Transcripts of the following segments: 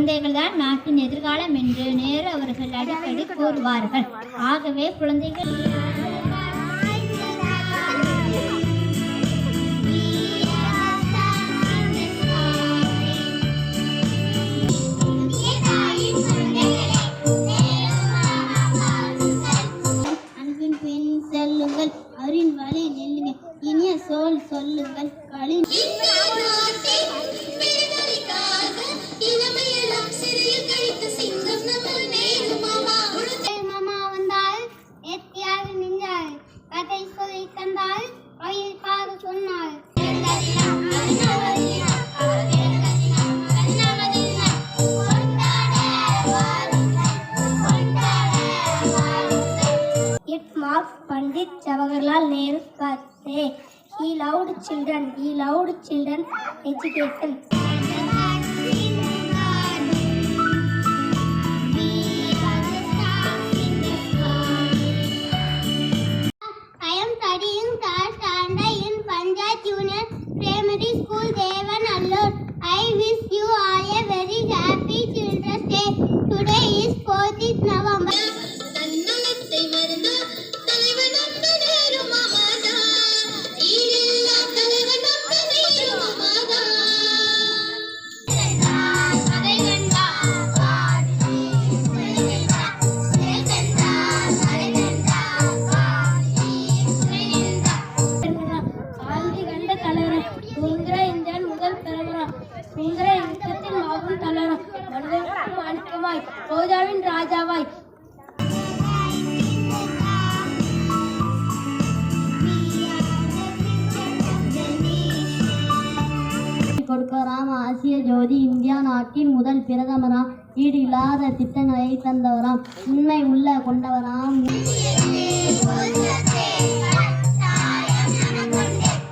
குழந்தைகள்தான் நாட்டின் எதிர்காலம் என்று நேரு அவர்கள் அடிக்கடி கூறுவார்கள். ஆகவே குழந்தைகள் அன்பின் பின் செல்லுங்கள், அவரின் வழி நெல்லுங்கள், இனிய சொல் சொல்லுங்கள். மாமா வந்தால் நேர்த்தியாக நின்றாள், கதை சொல்லி தந்தால் வயிற்காக சொன்னாள். It marks Pandit Jawaharlal Nehru's birthday. He loved children education. I am studying third standard in Punjab Junior Primary School, Devanallur. I wish you all a very happy Children's Day. Today is 4th November. ரோஜாவின் ராஜாவாய் கொடுப்பவராம். ஆசிய ஜோதி India நாட்டின் முதல் பிரதமராம். ஈடு இல்லாத திட்டங்களை தந்தவராம். உண்மை உள்ள கொண்டவராம்.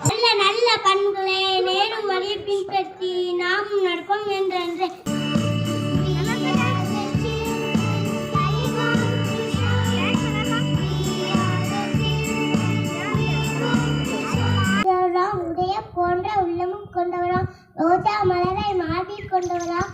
நல்ல நல்ல பண்புகளை நேரும் வழியை பின்பற்றி நாம் நடப்போம் என்று போன்ற உள்ளமும் கொண்டவராம். ரோஜா மலரை மார்பில் கொண்டவராம்.